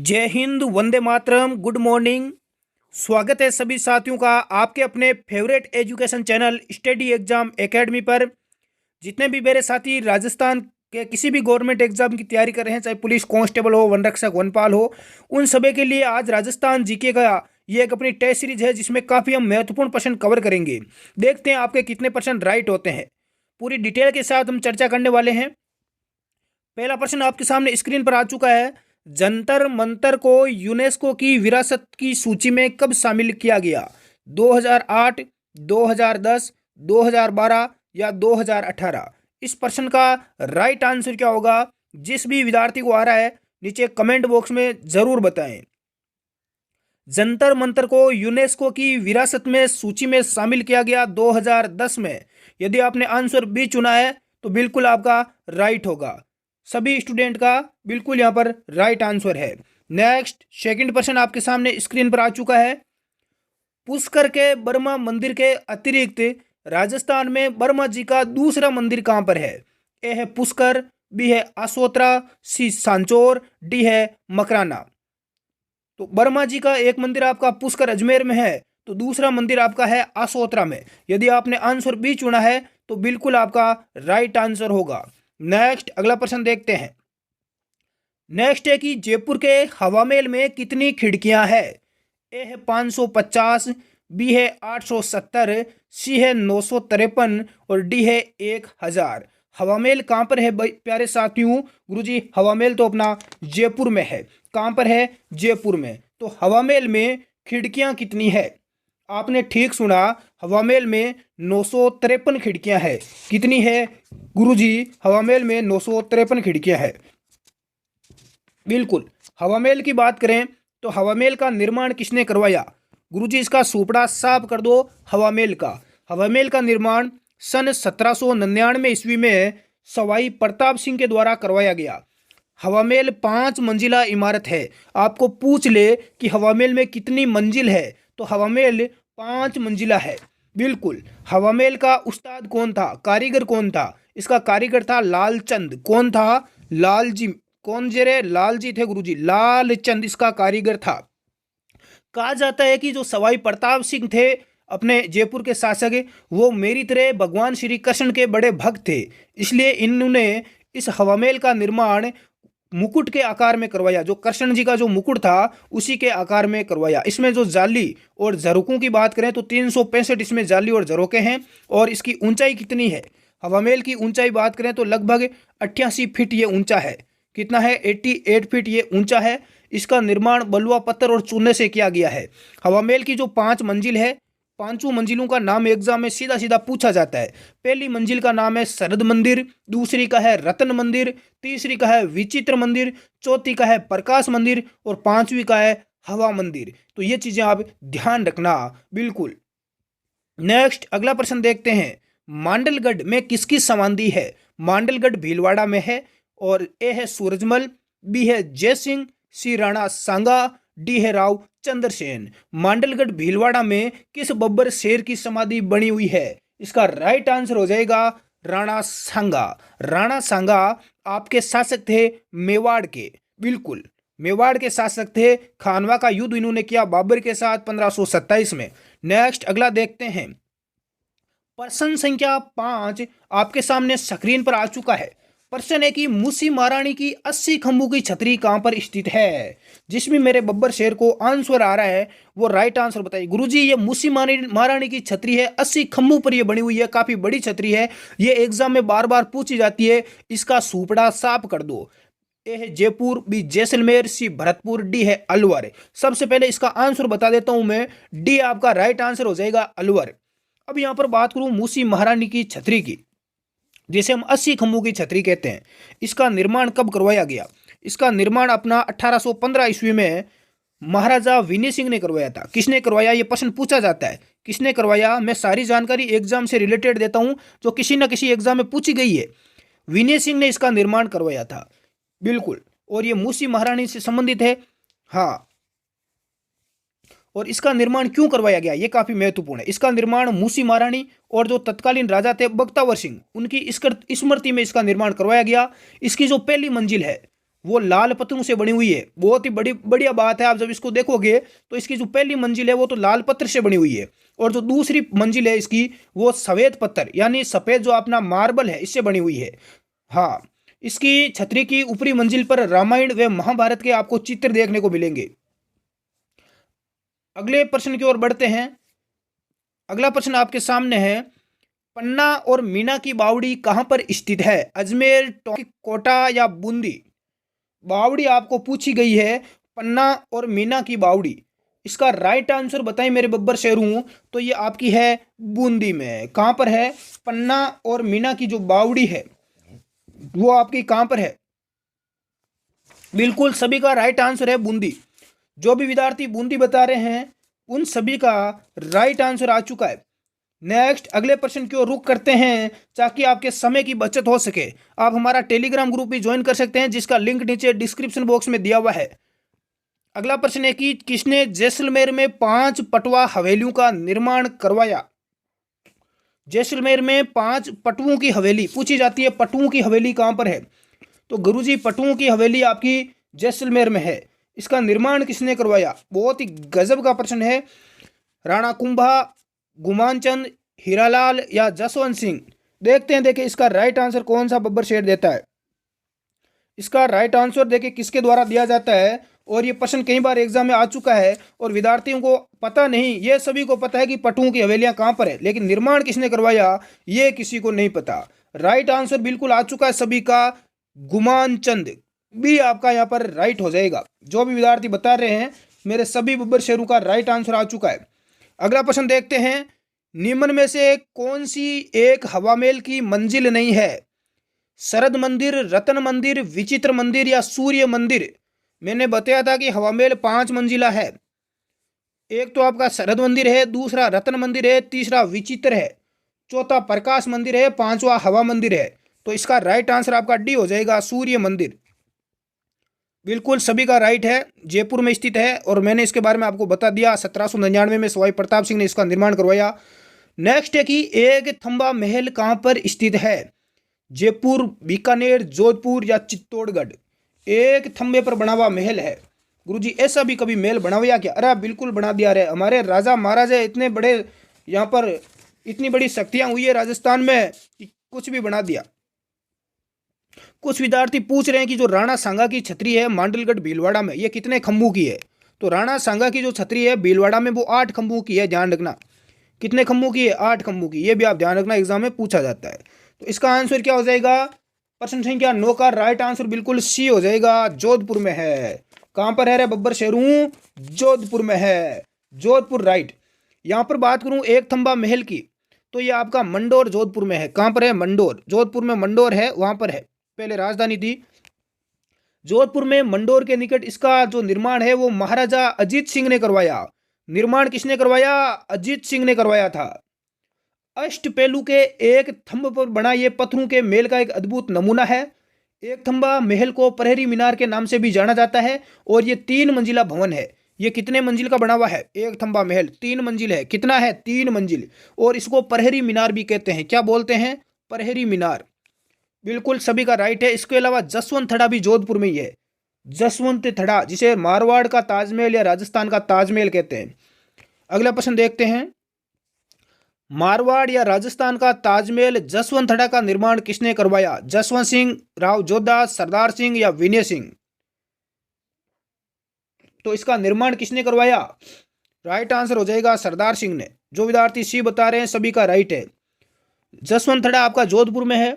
जय Hind, Vande Mataram, good morning. स्वागत है सभी साथियों का आपके अपने favourite education channel study exam academy पर। जितने भी मेरे साथी राजस्थान के किसी भी गवर्नमेंट एग्जाम की तैयारी कर रहे हैं, चाहे पुलिस कांस्टेबल हो, वन रक्षक, वनपाल हो, उन सभी के लिए आज राजस्थान जीके का ये एक अपनी टेस्ट सीरीज है जिसमें काफ़ी हम महत्वपूर्ण प्रश्न कवर करेंगे। देखते हैं आपके कितने परसेंट राइट होते हैं। पूरी डिटेल के साथ हम चर्चा करने वाले हैं। पहला प्रश्न आपके सामने स्क्रीन पर आ चुका है। जंतर मंतर को यूनेस्को की विरासत की सूची में कब शामिल किया गया? 2008, 2010, 2012 या 2018? इस प्रश्न का राइट आंसर क्या होगा? जिस भी विद्यार्थी को आ रहा है नीचे कमेंट बॉक्स में जरूर बताएं। जंतर मंतर को यूनेस्को की विरासत में सूची में शामिल किया गया 2010 में। यदि आपने आंसर बी चुना है तो बिल्कुल आपका राइट होगा। सभी स्टूडेंट का बिल्कुल यहाँ पर राइट आंसर है। नेक्स्ट सेकंड प्रश्न आपके सामने स्क्रीन पर आ चुका है। पुष्कर के बर्मा मंदिर के अतिरिक्त राजस्थान में बर्मा जी का दूसरा मंदिर कहाँ पर है? ए है पुष्कर, बी है आसोत्रा, सी सांचौर, डी है मकराना। तो बर्मा जी का एक मंदिर आपका पुष्कर अजमेर में है, तो दूसरा मंदिर आपका है आसोत्रा में। यदि आपने आंसर बी चुना है तो बिल्कुल आपका राइट आंसर होगा। नेक्स्ट अगला प्रश्न देखते हैं। नेक्स्ट है कि जयपुर के हवा महल में कितनी खिड़कियां है? ए है 550, बी है 870, सी है 953 और डी है 1000। हवा महल कहाँ पर है प्यारे साथियों? गुरुजी हवा महल तो अपना जयपुर में है। कहाँ पर है? जयपुर में। तो हवा महल में खिड़कियां कितनी है? आपने ठीक सुना, हवा महल में 953 खिड़कियां है। कितनी है गुरुजी? हवा महल में 953 खिड़कियां है। बिल्कुल। हवा महल की बात करें तो हवा महल का निर्माण किसने करवाया? गुरुजी इसका सुपड़ा साफ कर दो। हवा महल का निर्माण सन 1799 ईस्वी में सवाई प्रताप सिंह के द्वारा करवाया गया। हवा महल 5 मंजिला इमारत है। आपको पूछ ले कि हवा महल में कितनी मंजिल है, तो हवा महल 5 मंजिला है। बिल्कुल। हवा महल का उस्ताद कौन था? कारीगर कौन था? इसका कारीगर था लालचंद। कौन था? लालजी। कौन जे रे? लालजी थे गुरुजी। लालचंद इसका कारीगर था। कहा जाता है कि जो सवाई प्रताप सिंह थे अपने जयपुर के शासक, वो मेरी तरह भगवान श्री कृष्ण के बड़े भक्त थे, इसलिए इन्होंने इस हवा महल का निर्माण मुकुट के आकार में करवाया। जो कृष्ण जी का जो मुकुट था उसी के आकार में करवाया। इसमें जो जाली और झरोकों की बात करें तो 365 इसमें जाली और झरोके हैं। और इसकी ऊंचाई कितनी है? हवा महल की ऊंचाई बात करें तो लगभग 88 फीट ये ऊंचा है। कितना है? 88 फीट ये ऊंचा है। इसका निर्माण बलुआ पत्थर और चूने से किया गया है। हवा महल की जो 5 मंजिल है, 5 मंजिलों का नाम एग्जाम में सीधा सीधा पूछा जाता है। पहली मंजिल का नाम है शरद मंदिर, दूसरी का है रतन मंदिर, तीसरी का है विचित्र मंदिर, चौथी का है प्रकाश मंदिर और 5वीं का है हवा मंदिर। तो ये चीजें आप ध्यान रखना। बिल्कुल। नेक्स्ट अगला प्रश्न देखते हैं। मांडलगढ़ में किसकी समाधि है? मांडलगढ़ भीलवाड़ा में है। और ए है सूरजमल, बी है जयसिंह, सी राणा सांगा, डी है राव चंद्रसेन। मांडलगढ़ भीलवाड़ा में किस बब्बर शेर की समाधि बनी हुई है? इसका राइट आंसर हो जाएगा राणा सांगा। राणा सांगा आपके शासक थे मेवाड़ के। बिल्कुल। मेवाड़ के शासक थे। खानवा का युद्ध इन्होंने किया बाबर के साथ 1527 में। नेक्स्ट अगला देखते हैं। प्रश्न संख्या 5 आपके सामने स्क्रीन पर आ चुका है। प्रश्न है कि मूसी महारानी की 80 खंभों की छतरी कहां पर स्थित है? जिसमें मेरे बब्बर शेर को आंसर आ रहा है वो राइट आंसर बताइए। गुरुजी ये मूसी महारानी की छतरी है, 80 खंभों पर ये बनी हुई है, काफी बड़ी छतरी है। ये एग्जाम में बार बार पूछी जाती है। इसका सुपड़ा साफ कर दो। ए है जयपुर, बी जैसलमेर, सी भरतपुर, डी है अलवर। सबसे पहले इसका आंसर बता देता हूं मैं। डी आपका राइट आंसर हो जाएगा अलवर। अब यहां पर बात करूं मूसी महारानी की छतरी की, जिसे हम 80 खंभों की छतरी कहते हैं। इसका निर्माण कब करवाया गया? इसका निर्माण अपना 1815 ईस्वी में महाराजा विनय सिंह ने करवाया था। किसने करवाया ये प्रश्न पूछा जाता है। किसने करवाया? मैं सारी जानकारी एग्जाम से रिलेटेड देता हूं जो किसी ना किसी एग्जाम में पूछी गई है। विनय सिंह ने इसका निर्माण करवाया था। बिल्कुल। और ये मूसी महारानी से संबंधित है। हाँ। और इसका निर्माण क्यों करवाया गया ये काफी महत्वपूर्ण है। इसका निर्माण मूसी महारानी और जो तत्कालीन राजा थे बख्तावर सिंह, उनकी स्मृति में इसका निर्माण करवाया गया। इसकी जो पहली मंजिल है वो लाल पत्थरों से बनी हुई है। बहुत ही बड़ी बढ़िया बात है। आप जब इसको देखोगे तो इसकी जो पहली मंजिल है वो तो लाल पत्थर से बनी हुई है, और जो दूसरी मंजिल है इसकी वो सफेद पत्थर यानी सफेद जो अपना मार्बल है इससे बनी हुई है। हाँ, इसकी छतरी की ऊपरी मंजिल पर रामायण व महाभारत के आपको चित्र देखने को मिलेंगे। अगले प्रश्न की ओर बढ़ते हैं। अगला प्रश्न आपके सामने है, पन्ना और मीना की बावड़ी कहां पर स्थित है? अजमेर, टोंक, कोटा या बूंदी? बावड़ी आपको पूछी गई है, पन्ना और मीना की बावड़ी। इसका राइट आंसर बताएं मेरे बब्बर शेरू, तो ये आपकी है बूंदी में। कहां पर है? पन्ना और मीना की जो बावड़ी है वो आपकी कहां पर है? बिल्कुल सभी का राइट आंसर है बूंदी। जो भी विद्यार्थी बूंदी बता रहे हैं उन सभी का राइट आंसर आ चुका है। नेक्स्ट अगले प्रश्न की ओर रुख करते हैं ताकि आपके समय की बचत हो सके। आप हमारा टेलीग्राम ग्रुप भी ज्वाइन कर सकते हैं जिसका लिंक नीचे डिस्क्रिप्शन बॉक्स में दिया हुआ है। अगला प्रश्न है कि किसने जैसलमेर में 5 पटवा हवेलियों का निर्माण करवाया? जैसलमेर में 5 पटवों की हवेली पूछी जाती है। पटवों की हवेली कहां पर है? तो गुरुजी पटवों की हवेली आपकी जैसलमेर में है। इसका निर्माण किसने करवाया? बहुत ही गजब का प्रश्न है। राणा कुंभा, गुमानचंद, हीरालाल या जसवंत सिंह? देखते हैं देखिए इसका राइट आंसर कौन सा बब्बर शेर देता है। इसका राइट आंसर देखिए किसके द्वारा दिया जाता है, और ये प्रश्न कई बार एग्जाम में आ चुका है और विद्यार्थियों को पता नहीं। ये सभी को पता है कि पटुओं की हवेलियां कहां पर है, लेकिन निर्माण किसने करवाया ये किसी को नहीं पता। राइट आंसर बिल्कुल आ चुका है सभी का, गुमानचंद भी आपका यहाँ पर राइट हो जाएगा। जो भी विद्यार्थी बता रहे हैं मेरे सभी बब्बर शेरों का राइट आंसर आ चुका है। अगला प्रश्न देखते हैं, निम्न में से कौन सी एक हवामेल की मंजिल नहीं है? शरद मंदिर, रतन मंदिर, विचित्र मंदिर या सूर्य मंदिर? मैंने बताया था कि हवामेल 5 मंजिला है। एक तो आपका शरद मंदिर है, दूसरा रतन मंदिर है, तीसरा विचित्र है, चौथा प्रकाश मंदिर है, पांचवा हवा मंदिर है। तो इसका राइट आंसर आपका डी हो जाएगा, सूर्य मंदिर। बिल्कुल सभी का राइट है, जयपुर में स्थित है और मैंने इसके बारे में आपको बता दिया। 1799 में सवाई प्रताप सिंह ने इसका निर्माण करवाया। नेक्स्ट है कि एक थंबा महल कहां पर स्थित है? जयपुर, बीकानेर, जोधपुर या चित्तौड़गढ़? एक थंबे पर बना हुआ महल है। गुरुजी ऐसा भी कभी महल बना हुआ क्या? अरे बिल्कुल बना दिया रे, हमारे राजा महाराजा इतने बड़े, यहाँ पर इतनी बड़ी शक्तियां हुई है राजस्थान में कि कुछ भी बना दिया। कुछ विद्यार्थी पूछ रहे हैं कि जो राणा सांगा की छतरी है मांडलगढ़ भीलवाड़ा में, ये कितने खंभों की है? तो राणा सांगा की जो छतरी है भीलवाड़ा में वो 8 खंभों की है, ध्यान रखना। कितने खंभों की है? 8 खंभों की। ये भी आप ध्यान रखना, एग्जाम में पूछा जाता है। तो इसका आंसर क्या हो जाएगा? प्रश्न संख्या 9 का राइट आंसर बिल्कुल सी हो जाएगा, जोधपुर में है। कहां पर है रे बब्बर शेरू? जोधपुर में है, जोधपुर राइट। यहां पर बात करूं एक थंबा महल की, तो ये आपका मंडोर जोधपुर में है। कहां पर है? मंडोर, जोधपुर में मंडोर है, वहां पर है, पहले राजधानी थी। जोधपुर में मंडोर के निकट इसका जो निर्माण है वो महाराजा अजीत सिंह ने करवाया। निर्माण किसने करवाया? अजीत सिंह ने करवाया था। अष्टपैलू के एक थंब पर बना ये पत्थरों के मेल का एक अद्भुत नमूना है। एक थंबा महल को प्रहरी मीनार के नाम से भी जाना जाता है और ये 3 मंजिला भवन है। ये कितने मंजिल का बना हुआ है? एक थंबा महल 3 मंजिल है। कितना है? 3 मंजिल। और इसको प्रहरी मीनार भी कहते हैं। क्या बोलते हैं? प्रहरी मीनार। बिल्कुल सभी का राइट है। इसके अलावा जसवंत थड़ा भी जोधपुर में ही है। जसवंत थड़ा, जिसे मारवाड़ का ताजमहल या राजस्थान का ताजमहल कहते हैं। अगला प्रश्न देखते हैं, मारवाड़ या राजस्थान का ताजमहल जसवंत थड़ा का निर्माण किसने करवाया? जसवंत सिंह, राव जोधा, सरदार सिंह या विनय सिंह? तो इसका निर्माण किसने करवाया? राइट आंसर हो जाएगा सरदार सिंह ने। जो विद्यार्थी सी बता रहे हैं सभी का राइट है। जसवंत थड़ा आपका जोधपुर में है।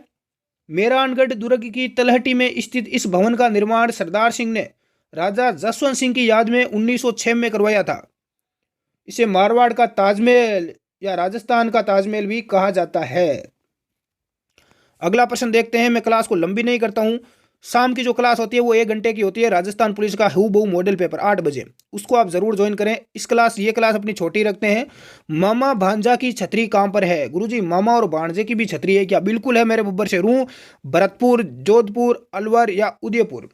मेहरानगढ़ दुर्ग की तलहटी में स्थित इस भवन का निर्माण सरदार सिंह ने राजा जसवंत सिंह की याद में 1906 में करवाया था। इसे मारवाड़ का ताजमहल या राजस्थान का ताजमहल भी कहा जाता है। अगला प्रश्न देखते हैं। मैं क्लास को लंबी नहीं करता हूं। शाम की जो क्लास होती है वो 1 घंटे की होती है। राजस्थान पुलिस का हूबहू मॉडल पेपर 8 बजे, उसको आप जरूर ज्वाइन करें। ये क्लास अपनी छोटी रखते हैं। मामा भांजा की छतरी कहां पर है? गुरुजी मामा और भांजे की भी छतरी है क्या? बिल्कुल है मेरे बब्बर शेरू। भरतपुर, जोधपुर, अलवर या उदयपुर?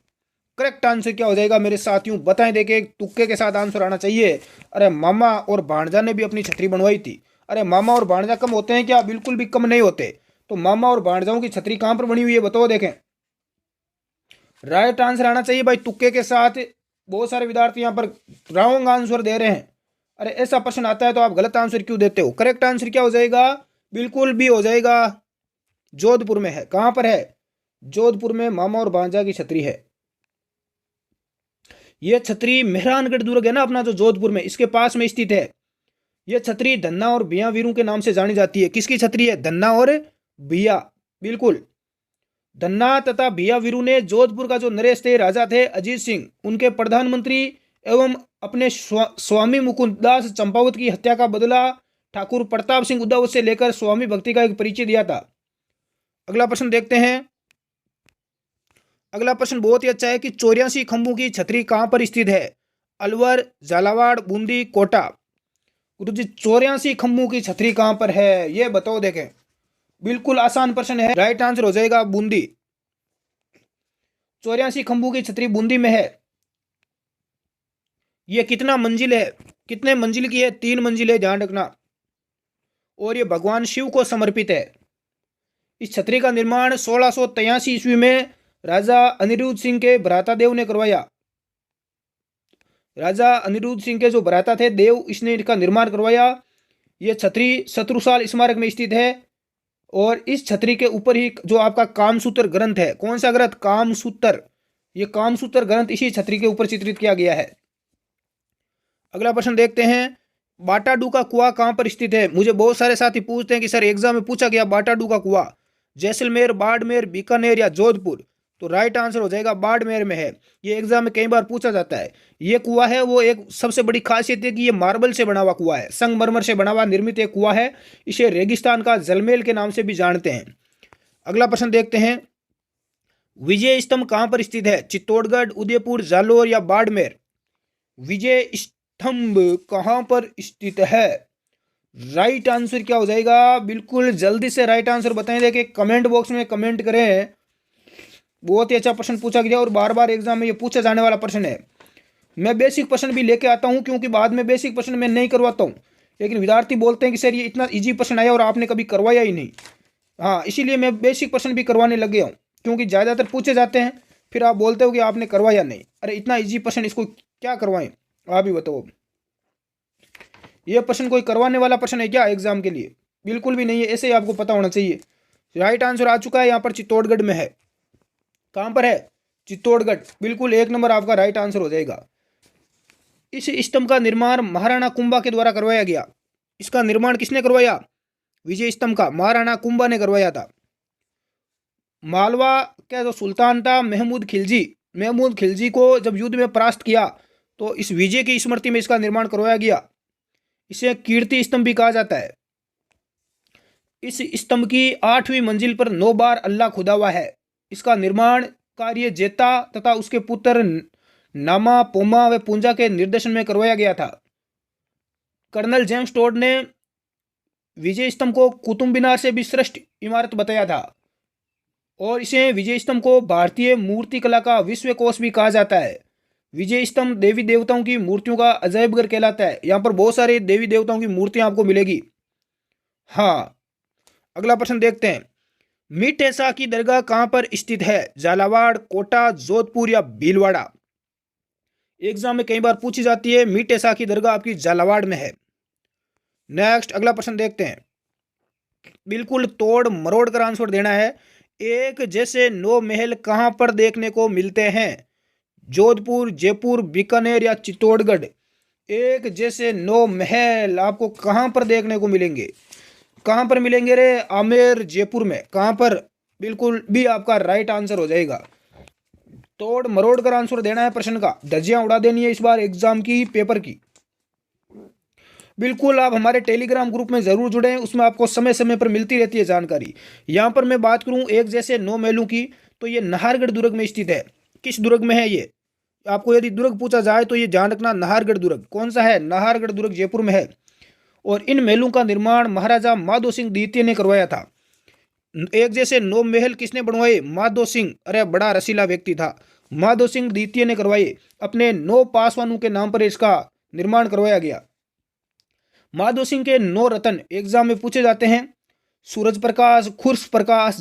करेक्ट आंसर क्या हो जाएगा मेरे साथियों? बताएं, देखे तुक्के के साथ आंसर आना चाहिए। अरे मामा और भांजा ने भी अपनी छतरी बनवाई थी। अरे मामा और भांजा कम होते हैं क्या? बिल्कुल भी कम नहीं होते। तो मामा और भांजाओं की छतरी कहां पर बनी हुई है बताओ, देखें। राइट आंसर आना चाहिए भाई तुक्के के साथ। बहुत सारे विद्यार्थी यहाँ पर रॉन्ग आंसर दे रहे हैं। अरे ऐसा प्रश्न आता है तो आप गलत आंसर क्यों देते हो? करेक्ट आंसर क्या हो जाएगा? बिल्कुल भी हो जाएगा, जोधपुर में है। कहां पर है? जोधपुर में मामा और भांजा की छतरी है। यह छतरी मेहरानगढ़ दुर्ग है ना अपना, जो जोधपुर में, इसके पास में स्थित है। यह छतरी धन्ना और भिया वीरू के नाम से जानी जाती है। किसकी छतरी है? धन्ना और भिया। बिल्कुल, धन्ना तथा भिया वीरू ने जोधपुर का जो नरेश थे, राजा थे अजीत सिंह, उनके प्रधानमंत्री एवं अपने स्वामी मुकुंददास चंपावत की हत्या का बदला ठाकुर प्रताप सिंह उदावत से लेकर स्वामी भक्ति का एक परिचय दिया था। अगला प्रश्न देखते हैं। अगला प्रश्न बहुत ही अच्छा है कि 84 खंभों की छतरी कहां पर स्थित है? अलवर, झालावाड़, बूंदी, कोटा। गुरु जी 84 खंभों की छतरी कहां पर है ये बताओ। देखें, बिल्कुल आसान प्रश्न है। राइट आंसर हो जाएगा बूंदी। 84 खंभों की छतरी बूंदी में है। ये कितना मंजिल है? कितने मंजिल की है? 3 मंजिल है, ध्यान रखना। और ये भगवान शिव को समर्पित है। इस छतरी का निर्माण 1683 ईस्वी में राजा अनिरुद्ध सिंह के भ्राता देव ने करवाया। राजा अनिरुद्ध सिंह के जो भ्राता थे देव, इसने इसका निर्माण करवाया। यह छतरी शत्रुसाल स्मारक में स्थित है। और इस छतरी के ऊपर ही जो आपका कामसूत्र ग्रंथ है, कौन सा ग्रंथ? कामसूत्र। यह कामसूत्र ग्रंथ इसी छतरी के ऊपर चित्रित किया गया है। अगला प्रश्न देखते हैं। बाटाडू का कुआं कहां पर स्थित है? मुझे बहुत सारे साथी पूछते हैं कि सर एग्जाम में पूछा गया बाटाडू का कुआं जैसलमेर, बाड़मेर, बीकानेर या जोधपुर। तो राइट आंसर हो जाएगा बाड़मेर में है। ये एग्जाम में कई बार पूछा जाता है। ये कुआं है वो एक सबसे बड़ी खासियत है कि ये मार्बल से बना हुआ कुआं है, संगमरमर से बना हुआ निर्मित एक कुआं है। इसे रेगिस्तान का जलमेल के नाम से भी जानते हैं। अगला प्रश्न देखते हैं। विजय स्तंभ कहां पर स्थित है? चित्तौड़गढ़, उदयपुर, जालोर या बाड़मेर। विजय स्तंभ कहां पर स्थित है? राइट आंसर क्या हो जाएगा? बिल्कुल जल्दी से राइट आंसर बताएं। देखिए कमेंट बॉक्स में कमेंट करें। बहुत ही अच्छा प्रश्न पूछा गया और बार बार एग्जाम में ये पूछा जाने वाला प्रश्न है। मैं बेसिक प्रश्न भी लेके आता हूं क्योंकि बाद में बेसिक प्रश्न मैं नहीं करवाता हूं, लेकिन विद्यार्थी बोलते हैं कि सर ये इतना इजी प्रश्न आया और आपने कभी करवाया ही नहीं। हाँ, इसीलिए मैं बेसिक प्रश्न भी करवाने लग गया हूँ, क्योंकि ज़्यादातर पूछे जाते हैं फिर आप बोलते हो कि आपने करवाया नहीं। अरे इतना ईजी प्रश्न इसको क्या करवाएं? आप ही बताओ। ये प्रश्न कोई करवाने वाला प्रश्न है क्या एग्जाम के लिए? बिल्कुल भी नहीं है। ऐसे ही आपको पता होना चाहिए। राइट आंसर आ चुका है, यहाँ पर चित्तौड़गढ़ में है। कहां पर है? चित्तौड़गढ़। बिल्कुल 1 नंबर आपका राइट आंसर हो जाएगा। इस स्तंभ का निर्माण महाराणा कुंभा के द्वारा करवाया गया। इसका निर्माण किसने करवाया? विजय स्तंभ का महाराणा कुंभा ने करवाया था। मालवा का जो सुल्तान था महमूद खिलजी को जब युद्ध में परास्त किया तो इस विजय की स्मृति में इसका निर्माण करवाया गया। इसे कीर्ति स्तंभ भी कहा जाता है। इस स्तंभ की 8वीं मंजिल पर 9 बार अल्लाह खुदा हुआ है। इसका निर्माण कार्य जेता तथा उसके पुत्र नामा, पोमा व पूंजा के निर्देशन में करवाया गया था। कर्नल जेम्स टोड ने विजय स्तंभ को कुतुब मीनार से भी श्रेष्ठ इमारत बताया था और इसे विजय स्तंभ को भारतीय मूर्ति कला का विश्व कोश भी कहा जाता है। विजय स्तंभ देवी देवताओं की मूर्तियों का अजायबघर कहलाता है। यहाँ पर बहुत सारे देवी देवताओं की मूर्तियां आपको मिलेगी। हाँ, अगला प्रश्न देखते हैं। मीठे शाह की दरगाह कहां पर स्थित है? झालावाड़, कोटा, जोधपुर या भीलवाड़ा। एग्जाम में कई बार पूछी जाती है। मीठे शाह की दरगाह आपकी झालावाड़ में है। नेक्स्ट अगला प्रश्न देखते हैं। बिल्कुल तोड़ मरोड़ कर आंसर देना है। एक जैसे 9 महल कहां पर देखने को मिलते हैं? जोधपुर, जयपुर, बीकानेर या चित्तौड़गढ़। एक जैसे 9 महल आपको कहां पर देखने को मिलेंगे? कहां पर मिलेंगे रे? आमेर, जयपुर में। कहां पर? बिल्कुल भी आपका राइट आंसर हो जाएगा। तोड़ मरोड़ कर आंसर देना है प्रश्न का। धज्जियां उड़ा देनी है इस बार एग्जाम की, पेपर की। बिल्कुल आप हमारे टेलीग्राम ग्रुप में जरूर जुड़े, उसमें आपको समय समय पर मिलती रहती है जानकारी। यहां पर मैं बात करूं एक जैसे 9 महलों की, तो ये नाहरगढ़ दुर्ग में स्थित है। किस दुर्ग में है ये? आपको यदि दुर्ग पूछा जाए तो ये ध्यान रखना, नाहरगढ़ दुर्ग। कौन सा है? नाहरगढ़ दुर्ग जयपुर में है। और इन महलों का निर्माण महाराजा माधो सिंह द्वितीय ने करवाया था। एक जैसे 9 महल किसने बनवाए? माधो सिंह। अरे बड़ा रसीला व्यक्ति था। माधो सिंह द्वितीय ने करवाए। अपने 9 पासवानों के नाम पर इसका निर्माण करवाया गया। माधो सिंह के 9 रत्न एग्जाम में पूछे जाते हैं। सूरज प्रकाश, खुर्स प्रकाश,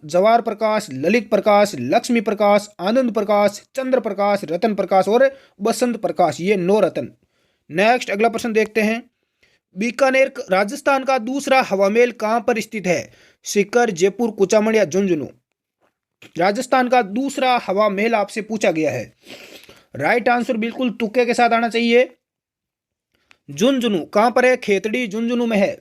जवार प्रकाश, ललित प्रकाश, लक्ष्मी प्रकाश, आनंद प्रकाश, चंद्र प्रकाश, रतन प्रकाश और बसंत प्रकाश, ये 9 रतन। नेक्स्ट अगला प्रश्न देखते हैं। बीकानेर राजस्थान का दूसरा हवामहल कहाँ पर स्थित है? सीकर, जयपुर, कुचामन या झुंझुनू? राजस्थान का दूसरा हवामहल आपसे पूछा गया है। राइट आंसर बिल्कुल तुक्के के साथ आना चाहिए। झुंझुनू कहाँ पर है? खेतड़ी झुंझुनू में है।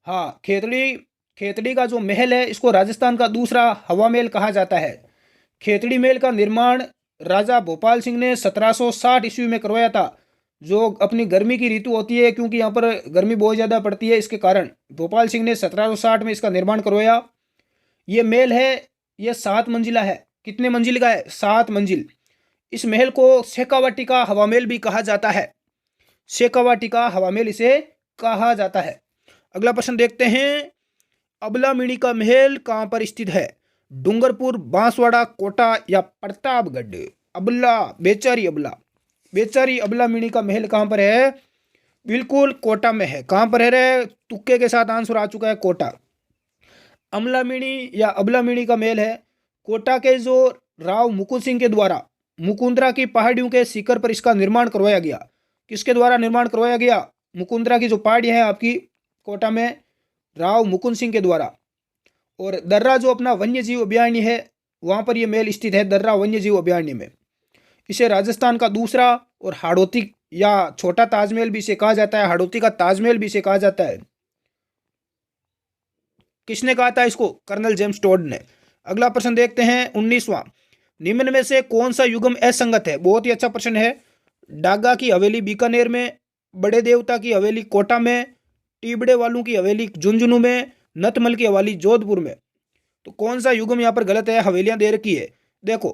हाँ, खेतड़ी का जो महल है इसको राजस्थान का दूसरा हवा महल कहा जाता है। खेतड़ी महल का निर्माण राजा भोपाल सिंह ने 1760 ईस्वी में करवाया था। जो अपनी गर्मी की ऋतु होती है, क्योंकि यहाँ पर गर्मी बहुत ज़्यादा पड़ती है, इसके कारण भोपाल सिंह ने 1760 में इसका निर्माण करवाया। ये महल है, ये 7 मंजिला है। कितने मंजिल का है? 7 मंजिल। इस महल को शेखावाटी का हवा महल भी कहा जाता है। शेखावाटी का हवा महल इसे कहा जाता है। अगला प्रश्न देखते हैं। अबलामिणी का महल कहाँ पर स्थित है? डूंगरपुर, बांसवाड़ा, कोटा या प्रतापगढ़? बेचारी अबलामिणी का महल कहाँ पर है? बिल्कुल कोटा में है। कहाँ पर है रे? तुक्के के साथ आंसर आ चुका है, कोटा। अबलामिणी का महल है कोटा के, जो राव मुकुंद सिंह के द्वारा मुकुंदरा की पहाड़ियों के शिखर पर इसका निर्माण करवाया गया। किसके द्वारा निर्माण करवाया गया? मुकुंदरा की जो पहाड़ी है आपकी कोटा में, राव मुकुंद सिंह के द्वारा। और दर्रा जो अपना वन्य जीव अभयारण्य है, वहाँ पर यह महल स्थित है, दर्रा वन्य जीव अभयारण्य में। इसे राजस्थान का दूसरा और हाड़ौती या छोटा ताजमहल भी इसे कहा जाता है। हाड़ौती का ताजमहल भी इसे कहा जाता है। किसने कहा था इसको? कर्नल जेम्स टोड ने। अगला प्रश्न देखते हैं 19वां। निम्न में से कौन सा युग्म असंगत है? बहुत ही अच्छा प्रश्न है। डागा की हवेली बीकानेर में, बड़े देवता की हवेली कोटा में, टीबड़े वालों की हवेली झुंझुनू में, नथमल की हवेली जोधपुर में। तो कौन सा युग्म यहाँ पर गलत है? हवेलियां दे रखी है, देखो।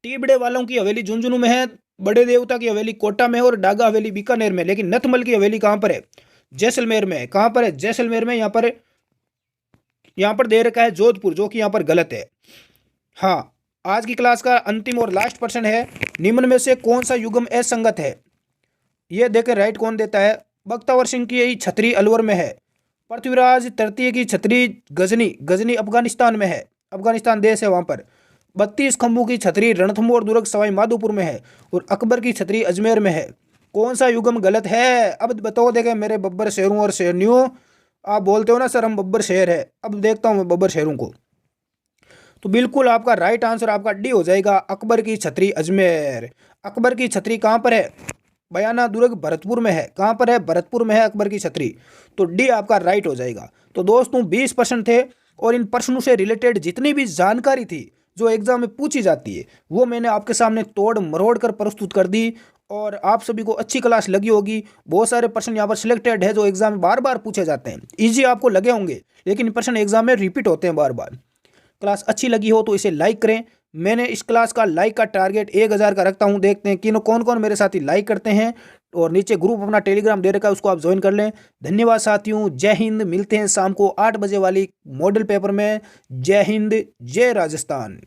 टीबड़े वालों की हवेली झुंझुनू में है, बड़े देवता की हवेली कोटा में और डागा हवेली बीकानेर में। लेकिन नथमल की हवेली कहाँ पर है? जैसलमेर में है। कहाँ पर है? जैसलमेर में। यहाँ पर दे रखा है जोधपुर, जो कि यहाँ पर गलत है। हाँ, आज की क्लास का अंतिम और लास्ट प्रश्न है। निम्न में से कौन सा युग्म असंगत है? ये देखे राइट कौन देता है? बख्तावर सिंह की यही छतरी अलवर में है। पृथ्वीराज तृतीय की छतरी गजनी अफगानिस्तान में है, अफगानिस्तान देश है वहाँ पर। 32 खंभों की छतरी रणथंभौर दुर्ग सवाई माधोपुर में है। और अकबर की छतरी अजमेर में है। कौन सा युग्म गलत है? अब बताओ। देखे मेरे बब्बर शेरों और शेरनियों, आप बोलते हो ना सर हम बब्बर शेर है, अब देखता हूँ मैं बब्बर शेरों को। तो बिल्कुल आपका राइट आंसर आपका डी हो जाएगा, अकबर की छतरी अजमेर। अकबर की छतरी कहाँ पर है? बयाना दुर्ग भरतपुर में है। कहाँ पर है? भरतपुर में है अकबर की छतरी। तो डी आपका राइट हो जाएगा। तो दोस्तों 20 प्रश्न थे, और इन प्रश्नों से रिलेटेड जितनी भी जानकारी थी जो एग्जाम में पूछी जाती है, वो मैंने आपके सामने तोड़ मरोड़ कर प्रस्तुत कर दी। और आप सभी को अच्छी क्लास लगी होगी। बहुत सारे प्रश्न यहाँ पर सिलेक्टेड है जो एग्जाम में बार बार पूछे जाते हैं। ईजी आपको लगे होंगे, लेकिन प्रश्न एग्जाम में रिपीट होते हैं बार बार। क्लास अच्छी लगी हो तो इसे लाइक करें। मैंने इस क्लास का लाइक का टारगेट 1000 का रखता हूं। देखते हैं कि कौन कौन मेरे साथी लाइक करते हैं। और नीचे ग्रुप अपना टेलीग्राम दे रखा है, उसको आप ज्वाइन कर लें। धन्यवाद साथियों, जय हिंद। मिलते हैं शाम को 8 बजे वाली मॉडल पेपर में। जय हिंद, जय राजस्थान।